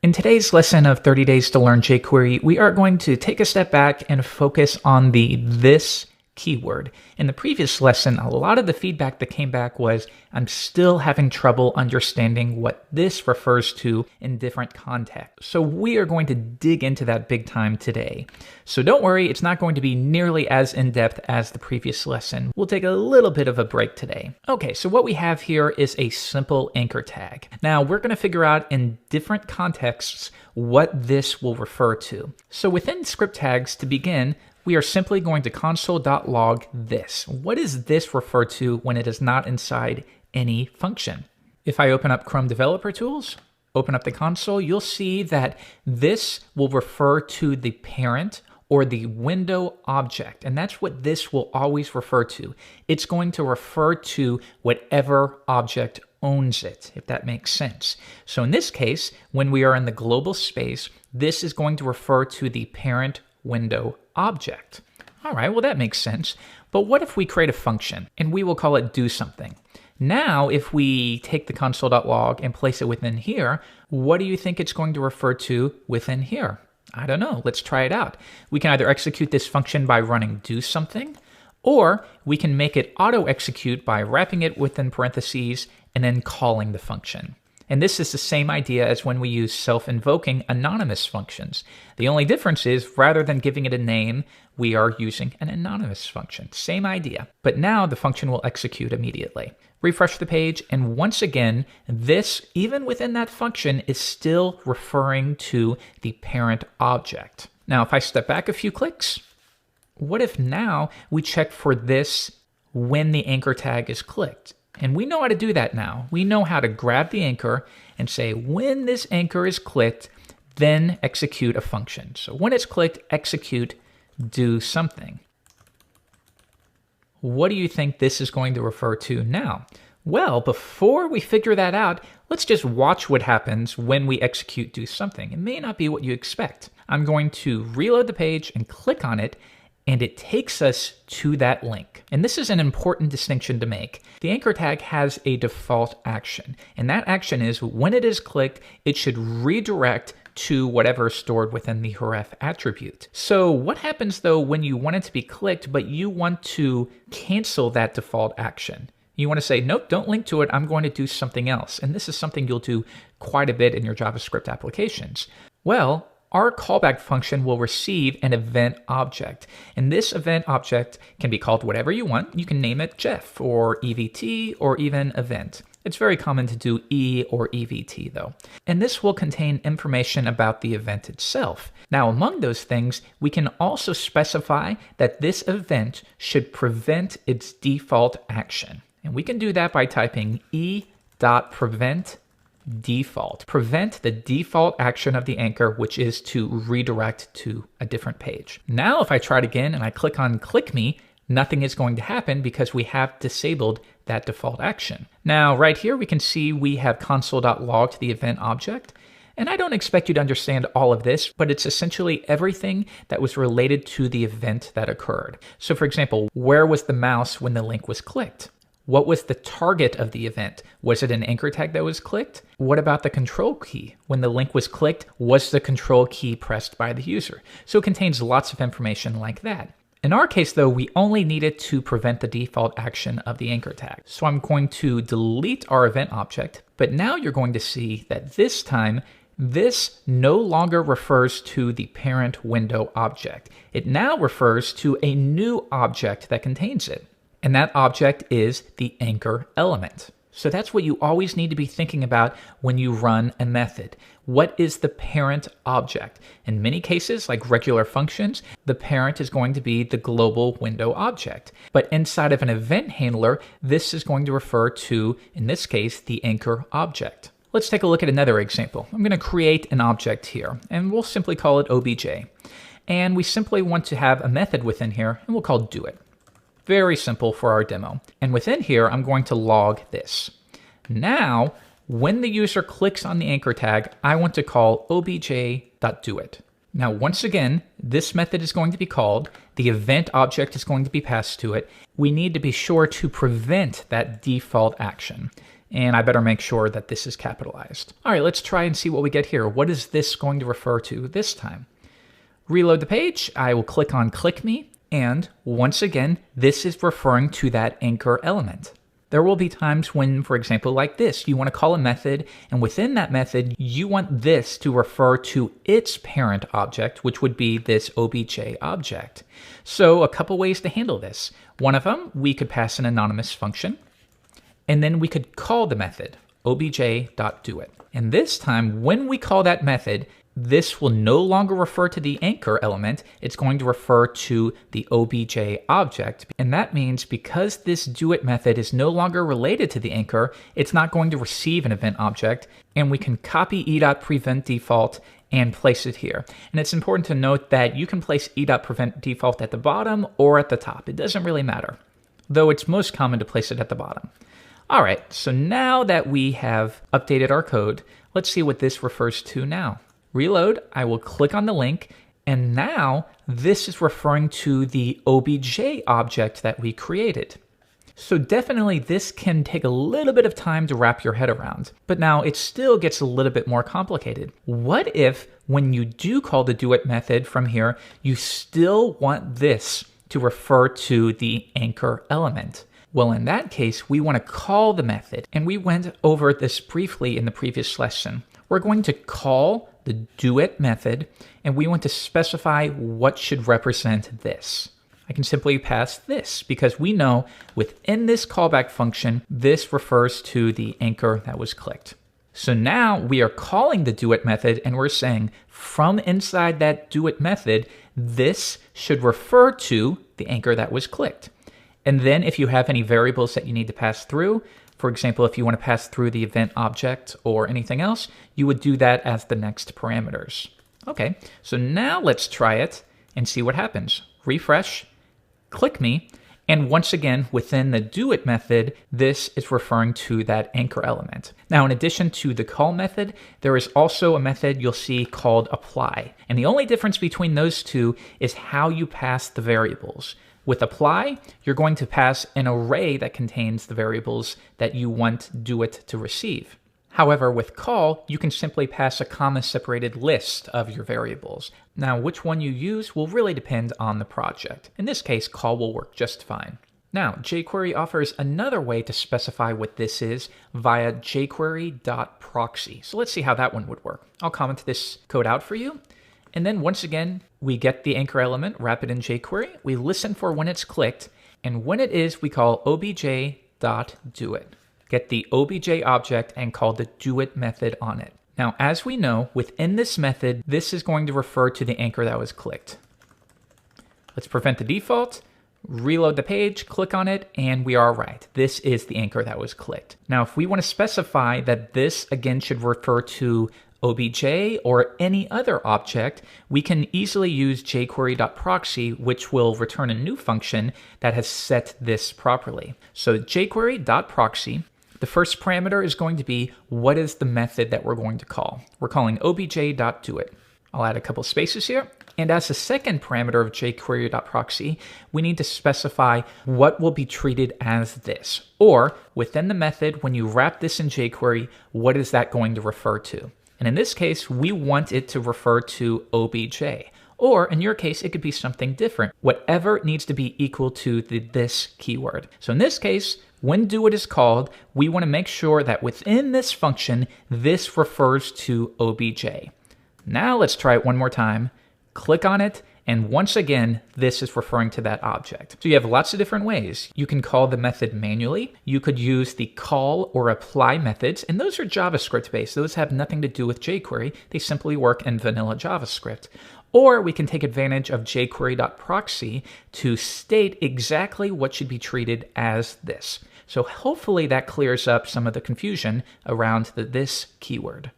In today's lesson of 30 Days to Learn jQuery, we are going to take a step back and focus on the this keyword. In the previous lesson, a lot of the feedback that came back was, I'm still having trouble understanding what this refers to in different contexts. So we are going to dig into that big time today. So don't worry, it's not going to be nearly as in-depth as the previous lesson. We'll take a little bit of a break today. Okay, so what we have here is a simple anchor tag. Now we're going to figure out in different contexts what this will refer to. So within script tags, to begin, we are simply going to console.log this. What does this refer to when it is not inside any function? If I open up Chrome Developer Tools, open up the console, you'll see that this will refer to the parent or the window object. And that's what this will always refer to. It's going to refer to whatever object owns it, if that makes sense. So in this case, when we are in the global space, this is going to refer to the parent window object. All right, well that makes sense. But what if we create a function and we will call it do something? Now, if we take the console.log and place it within here, what do you think it's going to refer to within here? I don't know. Let's try it out. We can either execute this function by running do something, or we can make it auto execute by wrapping it within parentheses and then calling the function. And this is the same idea as when we use self-invoking anonymous functions. The only difference is rather than giving it a name, we are using an anonymous function. Same idea. But now the function will execute immediately. Refresh the page, and once again, this, even within that function, is still referring to the parent object. Now, if I step back a few clicks, what if now we check for this when the anchor tag is clicked? And we know how to do that now. We know how to grab the anchor and say, when this anchor is clicked, then execute a function. So when it's clicked, execute do something. What do you think this is going to refer to now? Well, before we figure that out, let's just watch what happens when we execute do something. It may not be what you expect. I'm going to reload the page and click on it, and it takes us to that link. And this is an important distinction to make. The anchor tag has a default action, and that action is when it is clicked, it should redirect to whatever is stored within the href attribute. So what happens though when you want it to be clicked, but you want to cancel that default action? You want to say, nope, don't link to it, I'm going to do something else. And this is something you'll do quite a bit in your JavaScript applications. Well, our callback function will receive an event object. And this event object can be called whatever you want. You can name it Jeff or EVT or even event. It's very common to do E or EVT though. And this will contain information about the event itself. Now, among those things, we can also specify that this event should prevent its default action. And we can do that by typing e.prevent default. Prevent the default action of the anchor, which is to redirect to a different page. Now, if I try it again and I click on click me, nothing is going to happen because we have disabled that default action. Now, right here, we can see we have console.log to the event object. And I don't expect you to understand all of this, but it's essentially everything that was related to the event that occurred. So for example, where was the mouse when the link was clicked? What was the target of the event? Was it an anchor tag that was clicked? What about the control key? When the link was clicked, was the control key pressed by the user? So it contains lots of information like that. In our case though, we only needed to prevent the default action of the anchor tag. So I'm going to delete our event object, but now you're going to see that this time, this no longer refers to the parent window object. It now refers to a new object that contains it. And that object is the anchor element. So that's what you always need to be thinking about when you run a method. What is the parent object? In many cases, like regular functions, the parent is going to be the global window object. But inside of an event handler, this is going to refer to, in this case, the anchor object. Let's take a look at another example. I'm going to create an object here, and we'll simply call it obj. And we simply want to have a method within here, and we'll call doit. Very simple for our demo. And within here, I'm going to log this. Now, when the user clicks on the anchor tag, I want to call obj.doit. Now, once again, this method is going to be called. The event object is going to be passed to it. We need to be sure to prevent that default action. And I better make sure that this is capitalized. All right, let's try and see what we get here. What is this going to refer to this time? Reload the page. I will click on Click Me. And once again, this is referring to that anchor element. There will be times when, for example, like this, you want to call a method, and within that method, you want this to refer to its parent object, which would be this obj object. So a couple ways to handle this. One of them, we could pass an anonymous function, and then we could call the method, obj.doIt. And this time, when we call that method, this will no longer refer to the anchor element, it's going to refer to the obj object. And that means because this doIt method is no longer related to the anchor, it's not going to receive an event object, and we can copy e.preventDefault and place it here. And it's important to note that you can place e.preventDefault at the bottom or at the top. It doesn't really matter, though it's most common to place it at the bottom. All right, so now that we have updated our code, let's see what this refers to now. Reload, I will click on the link, and now this is referring to the obj object that we created. So definitely this can take a little bit of time to wrap your head around, but now it still gets a little bit more complicated. What if when you do call the doIt method from here, you still want this to refer to the anchor element? Well, in that case, we want to call the method, and we went over this briefly in the previous lesson. We're going to call the doIt method, and we want to specify what should represent this. I can simply pass this because we know within this callback function, this refers to the anchor that was clicked. So now we are calling the doIt method, and we're saying from inside that doIt method, this should refer to the anchor that was clicked. And then if you have any variables that you need to pass through, for example, if you want to pass through the event object or anything else, you would do that as the next parameters. Okay, so now let's try it and see what happens. Refresh, click me, and once again, within the doIt method, this is referring to that anchor element. Now, in addition to the call method, there is also a method you'll see called apply. And the only difference between those two is how you pass the variables. With apply, you're going to pass an array that contains the variables that you want doIt to receive. However, with call, you can simply pass a comma-separated list of your variables. Now, which one you use will really depend on the project. In this case, call will work just fine. Now, jQuery offers another way to specify what this is via jQuery.proxy. So let's see how that one would work. I'll comment this code out for you. And then once again, we get the anchor element, wrap it in jQuery. We listen for when it's clicked. And when it is, we call obj.doIt. Get the obj object and call the doIt method on it. Now, as we know, within this method, this is going to refer to the anchor that was clicked. Let's prevent the default, reload the page, click on it, and we are right. This is the anchor that was clicked. Now, if we want to specify that this, again, should refer to obj or any other object, we can easily use jQuery.proxy, which will return a new function that has set this properly. So jQuery.proxy, the first parameter is going to be what is the method that we're going to call. We're calling obj.doIt. I'll add a couple spaces here. And as a second parameter of jQuery.proxy, we need to specify what will be treated as this. Or within the method, when you wrap this in jQuery, what is that going to refer to? And in this case, we want it to refer to obj. Or in your case, it could be something different, whatever needs to be equal to the this keyword. So in this case, when doIt is called, we want to make sure that within this function, this refers to obj. Now let's try it one more time. Click on it, and once again, this is referring to that object. So you have lots of different ways. You can call the method manually. You could use the call or apply methods, and those are JavaScript based. Those have nothing to do with jQuery. They simply work in vanilla JavaScript. Or we can take advantage of jQuery.proxy to state exactly what should be treated as this. So hopefully that clears up some of the confusion around the this keyword.